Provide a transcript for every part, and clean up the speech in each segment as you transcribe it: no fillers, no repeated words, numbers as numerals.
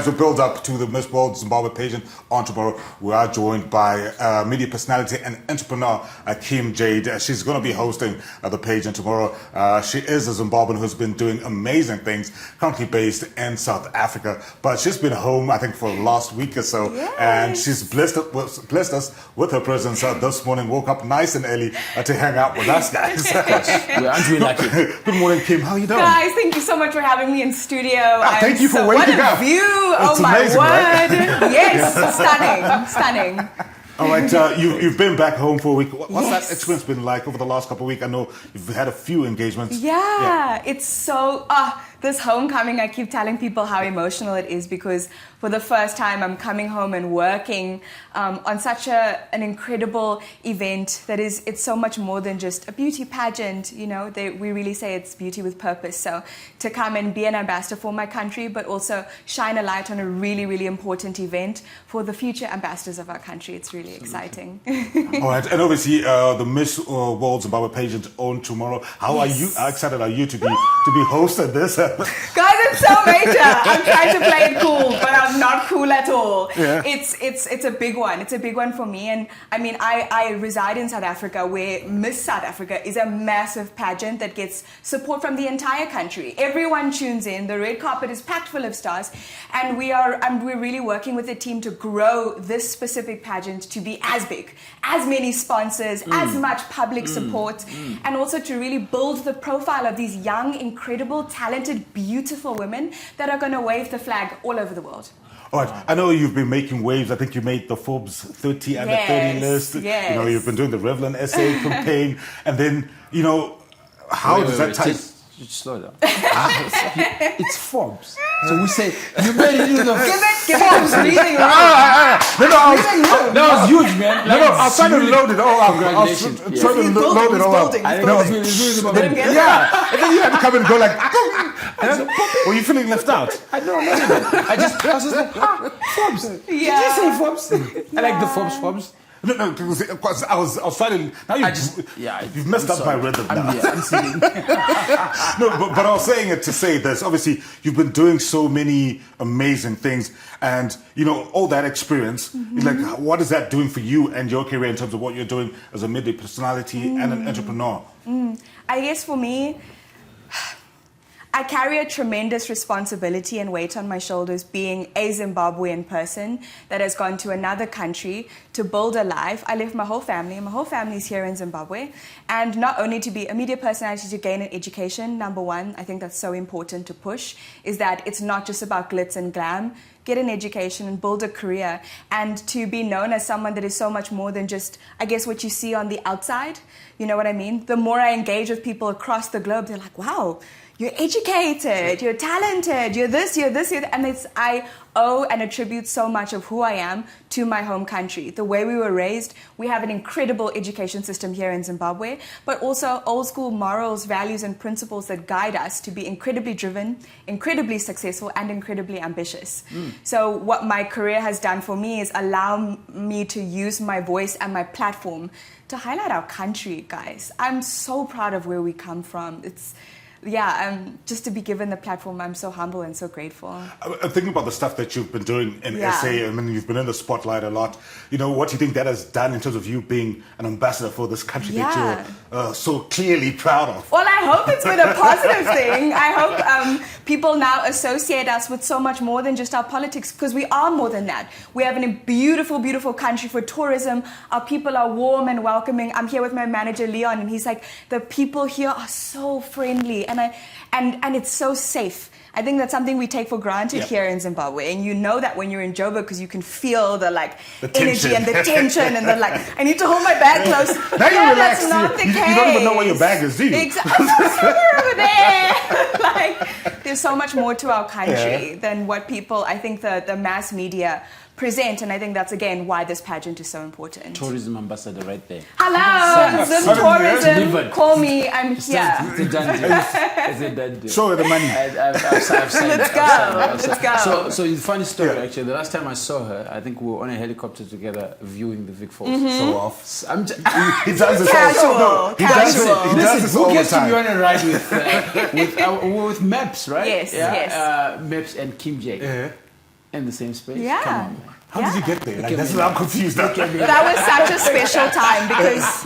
as we build up to the Miss World Zimbabwe pageant on tomorrow, we are joined by media personality and entrepreneur Jayde. She's going to be hosting the pageant tomorrow. She is a Zimbabwean who's been doing amazing things, currently based in South Africa, but she's been home, I think, for the last week or so, and she's blessed us with her presence this morning. Woke up nice and early to hang out with us, guys. Aren't we lucky? Good morning, Kim. How are you doing? Guys, thank you so much for having me in studio. Thank you for waking up. What a view! It's oh my amazing, word! right? Yes, stunning. All right, you've been back home for a week. What's that experience been like over the last couple of weeks? I know you've had a few engagements. Yeah. It's so... this homecoming, I keep telling people how emotional it is because for the first time I'm coming home and working on such an incredible event that is, it's so much more than just a beauty pageant, you know, we really say it's beauty with purpose. So to come and be an ambassador for my country, but also shine a light on a really, really important event for the future ambassadors of our country, it's really exciting. All right, and obviously the Miss World Zimbabwe pageant on tomorrow. How excited are you to be hosting this? Guys, it's so major. I'm trying to play it cool, but I'm not cool at all. Yeah. It's a big one. It's a big one for me. And I mean, I reside in South Africa, where Miss South Africa is a massive pageant that gets support from the entire country. Everyone tunes in. The red carpet is packed full of stars, and we're really working with the team to grow this specific pageant to be as big, as many sponsors, as much public support, and also to really build the profile of these young, incredible, talented, beautiful women that are going to wave the flag all over the world. All right. I know you've been making waves. I think you made the Forbes 30 under 30 list. Yes. You know, you've been doing the Revlon SA campaign, and then, you know, how does that tie? Slow down. It's Forbes. So we say, you made it into the Forbes. Breathing that was huge, man. I was trying to load it all up. Congratulations. I was trying to load it all up. And then you had to come and go like, were you feeling left out? I don't know. I was just like, Forbes. Did you say Forbes? I like the Forbes. No, because I was trying to. Now you've messed up my rhythm now. I'm singing. No, but I was saying it to say this. Obviously, you've been doing so many amazing things, and you know all that experience. Like, what is that doing for you and your career in terms of what you're doing as a media personality and an entrepreneur? I guess for me, I carry a tremendous responsibility and weight on my shoulders being a Zimbabwean person that has gone to another country to build a life. I left my whole family, and my whole family is here in Zimbabwe. And not only to be a media personality to gain an education, number one, I think that's so important to push, is that it's not just about glitz and glam. Get an education and build a career, and to be known as someone that is so much more than just, I guess, what you see on the outside. You know what I mean? The more I engage with people across the globe, they're like, wow, you're educated, you're talented, you're this, you're that. And I owe and attribute so much of who I am to my home country. The way we were raised, we have an incredible education system here in Zimbabwe, but also old school morals, values, and principles that guide us to be incredibly driven, incredibly successful, and incredibly ambitious. So what my career has done for me is allow me to use my voice and my platform to highlight our country, guys. I'm so proud of where we come from. Just to be given the platform, I'm so humble and so grateful. I'm thinking about the stuff that you've been doing in SA. I mean, you've been in the spotlight a lot. You know, what do you think that has done in terms of you being an ambassador for this country that you're so clearly proud of? Well, I hope it's been a positive thing. I hope people now associate us with so much more than just our politics, because we are more than that. We have a beautiful, beautiful country for tourism. Our people are warm and welcoming. I'm here with my manager, Leon, and he's like, the people here are so friendly. And it's so safe. I think that's something we take for granted here in Zimbabwe. And you know that when you're in Joburg, because you can feel the energy and the tension and the I need to hold my bag close. Now you're relaxed. That's not the case. You don't even know where your bag is, do you? Exactly. Over there. There's so much more to our country than what people, I think the mass media present, and I think that's again why this pageant is so important. Tourism ambassador right there. Hello, Zim Tourism. Call me, I'm here. It's a done deal. Show her the money. I've signed. Let's go. So funny story actually. The last time I saw her, I think we were on a helicopter together viewing the Vic Falls. So off. He does this casual. He does this all who the gets to time. be on a ride with Maps, right? Yes. Maps and Kim Jayde. in the same space. Yeah. Come on, man. How did you get there? Like, that's what I'm confused. Look at me. That was such a special time because,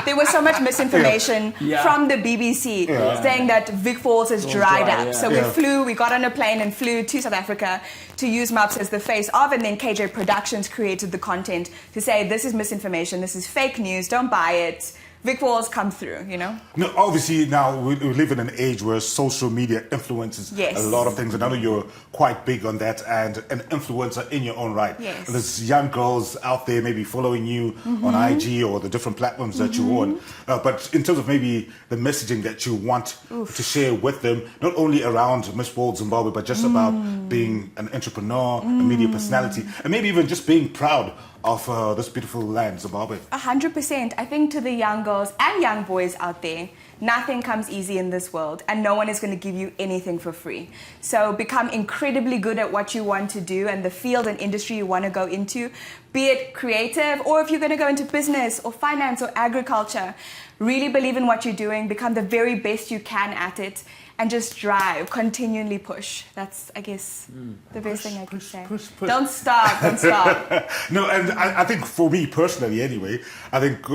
there was so much misinformation Yeah. from the BBC saying that Vic Falls has dried dry, up. yeah. So we got on a plane and flew to South Africa to use MUPS as the face of, and then KJ Productions created the content to say, this is misinformation, this is fake news, don't buy it. Vic Falls come through, you know? No, obviously now we live in an age where social media influences Yes. a lot of things, and I know you're quite big on that and an influencer in your own right. Yes. And there's young girls out there maybe following you on IG or the different platforms that you're on. But in terms of maybe the messaging that you want to share with them, not only around Miss World Zimbabwe, but just about being an entrepreneur, a media personality, and maybe even just being proud of this beautiful land, Zimbabwe. 100%. I think to the young girls and young boys out there, nothing comes easy in this world, and no one is going to give you anything for free. So become incredibly good at what you want to do and the field and industry you want to go into, be it creative, or if you're going to go into business or finance or agriculture. Really believe in what you're doing, become the very best you can at it, and just drive, continually push. That's, I guess, the best thing I could say. push. Don't stop, don't stop. No, and I think for me personally anyway, I think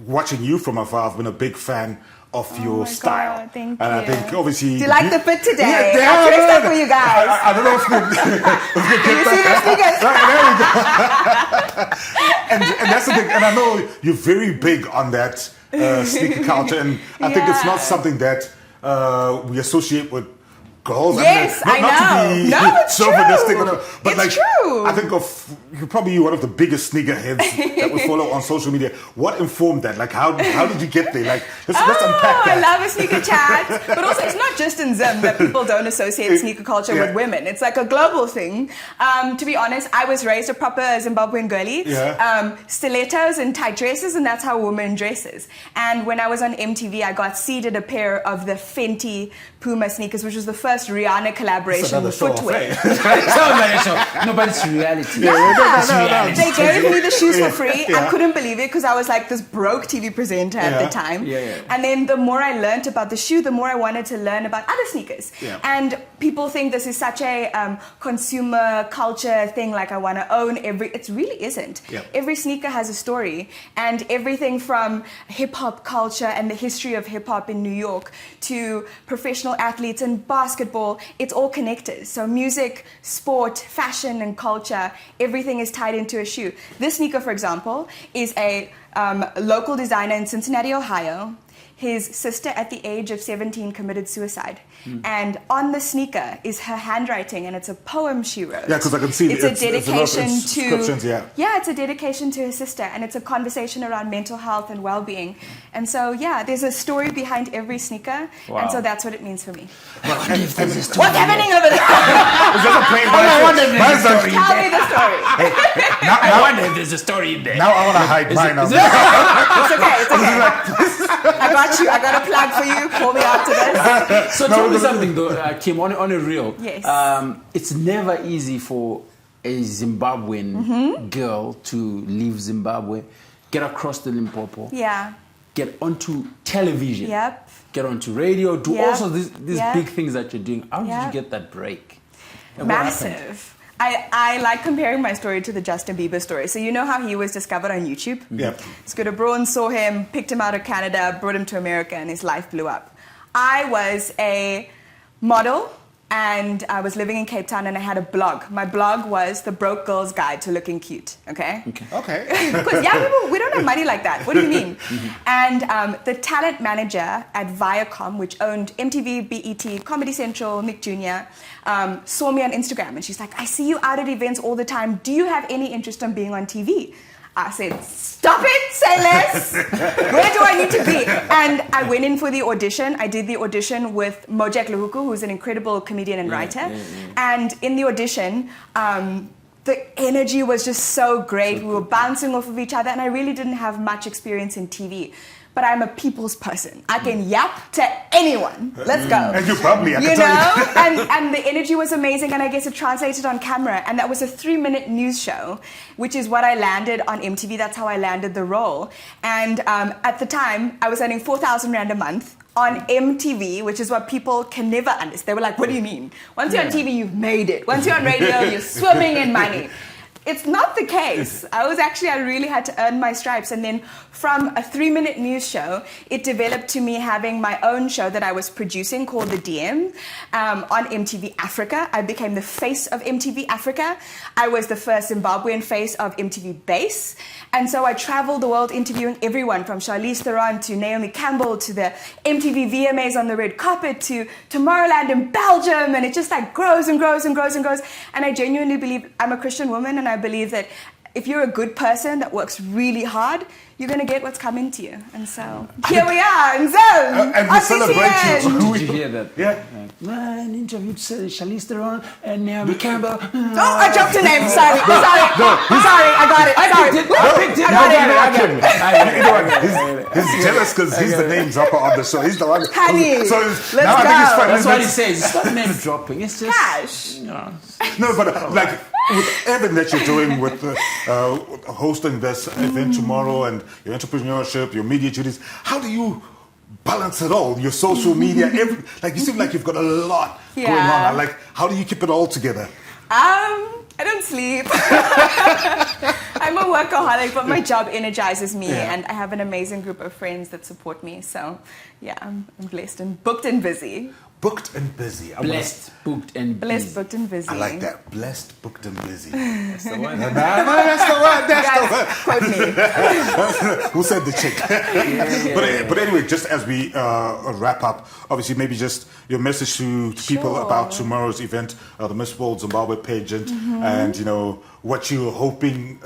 watching you from afar, I've been a big fan of your my style. God, thank and I you. think obviously... Do you like the fit today? Yeah, I dressed up for you guys. I don't know if You see the sneakers? and that's the thing, and I know you're very big on that sneaker culture, and I think it's not something that we associate with girls. Yes, I know. I know. No, it's chauvinistic, true. but It's like, true. I think you're probably one of the biggest sneakerheads that we follow on social media. What informed that? Like, how did you get there? Like, let's unpack that. I love a sneaker chat. But also, it's not just in Zim that people don't associate sneaker culture with women. It's like a global thing. To be honest, I was raised a proper Zimbabwean girly. Stilettos and tight dresses, and that's how a woman dresses. And when I was on MTV, I got seeded a pair of the Fenty Puma sneakers, which was the first Rihanna collaboration with footwear. Sounds like a show. No, but it's reality. No. They gave me the shoes for free. I couldn't believe it because I was like this broke TV presenter at the time. And then the more I learned about the shoe, the more I wanted to learn about other sneakers. And people think this is such a consumer culture thing, like I want to own every... It really isn't. Every sneaker has a story. And everything from hip-hop culture and the history of hip-hop in New York to professional athletes and basketball, it's all connected. So music, sport, fashion, and culture, everything is tied into a shoe. This sneaker, for example, is a local designer in Cincinnati, Ohio. His sister, at the age of 17, committed suicide. And on the sneaker is her handwriting, and it's a poem she wrote. Yeah, because I can see it's a dedication it's a dedication to her sister, and it's a conversation around mental health and well-being. And so, there's a story behind every sneaker, and so that's what it means for me. What's happening over there? I wonder if there's a story. Tell me the story. I wonder if there's a story in there. Now I want to hide mine. It's okay. I got you. I got a plug for you. Call me after this. So tell me something though, Kim, on a real. Yes. It's never easy for a Zimbabwean girl to leave Zimbabwe, get across the Limpopo, get onto television, get onto radio, do also these big things that you're doing. How did you get that break? And massive. I like comparing my story to the Justin Bieber story. So you know how he was discovered on YouTube? Scooter Braun saw him, picked him out of Canada, brought him to America, and his life blew up. I was a model, and I was living in Cape Town, and I had a blog. My blog was The Broke Girl's Guide to Looking Cute, okay? Because young people, we don't have money like that. What do you mean? And the talent manager at Viacom, which owned MTV, BET, Comedy Central, Nick Jr., saw me on Instagram, and she's like, I see you out at events all the time. Do you have any interest in being on TV? I said, stop it, say less. Where do I need to be? And I went in for the audition. I did the audition with Mojak Lehuku, who's an incredible comedian and writer. And in the audition, the energy was just so great. We were bouncing off of each other, and I really didn't have much experience in TV. But I'm a people's person. I can yap to anyone. Let's go. And you probably, I you can tell you. and the energy was amazing, and I guess it translated on camera. And that was a 3-minute news show, which is what I landed on MTV. That's how I landed the role. And at the time, I was earning 4,000 Rand a month on MTV, which is what people can never understand. They were like, what do you mean? Once you're on TV, you've made it. Once you're on radio, you're swimming in money. It's not the case. I really had to earn my stripes. And then from a 3-minute news show, it developed to me having my own show that I was producing called The DM on MTV Africa. I became the face of MTV Africa. I was the first Zimbabwean face of MTV Base. And so I traveled the world interviewing everyone from Charlize Theron to Naomi Campbell to the MTV VMAs on the red carpet to Tomorrowland in Belgium. And it just like grows and grows and grows and grows. And I genuinely believe I'm a Christian woman, and I believe that if you're a good person that works really hard, you're going to get what's coming to you. And so here we are in Zim. And we celebrate you. Did you hear that? Yeah. Man, interviewed Charlize Theron and Naomi Campbell. Oh, I dropped a name. Sorry. Sorry, I got it. He's jealous because he's the name dropper on the show. He's the one. Honey, so let's now I think it's go. fine. That's what he says. It's not name dropping. It's just Cash. No, but like with everything that you're doing with hosting this event tomorrow and your entrepreneurship, your media duties, how do you balance it all? Your social media, like you seem like you've got a lot going on. Like, how do you keep it all together? I don't sleep. I'm a workaholic, but my job energizes me, and I have an amazing group of friends that support me. So, yeah, I'm blessed and booked and busy. Booked and busy. blessed, booked, and busy. Blessed, booked and busy. I like that. Blessed, booked, and busy. That's the one. That's the word. That's the word. Quote me. Who said the chick? But anyway, just as we wrap up, obviously maybe just your message to people about tomorrow's event, the Miss World Zimbabwe pageant, and what you're hoping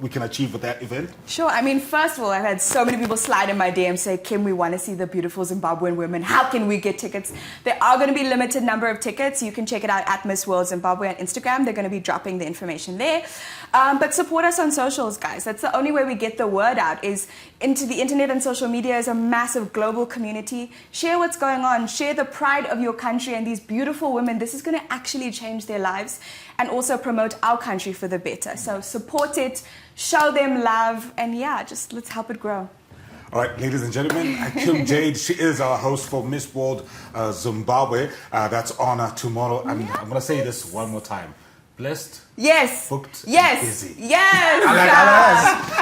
we can achieve with that event. Sure. I mean, first of all, I've had so many people slide in my DM say, Kim, we want to see the beautiful Zimbabwean women. How can we get tickets? There are going to be limited number of tickets. You can check it out at Miss World Zimbabwe on Instagram. They're going to be dropping the information there. But support us on socials, guys. That's the only way we get the word out, is into the internet, and social media is a massive global community. Share what's going on. Share the pride of your country and these beautiful women. This is going to actually change their lives and also promote our country for the better. So support it, show them love, and just let's help it grow. All right, ladies and gentlemen, Kim Jayde, she is our host for Miss World Zimbabwe. That's on tomorrow. I'm going to say this one more time. Blessed, yes, booked, yes, busy. Yes,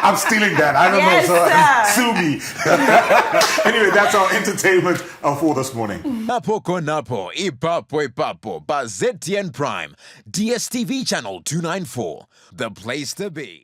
I'm stealing that. I don't know, so sue me. Anyway, that's our entertainment for this morning. Napo Konapo, Ipapo, Bazetian Prime, DSTV channel 294, the place to be.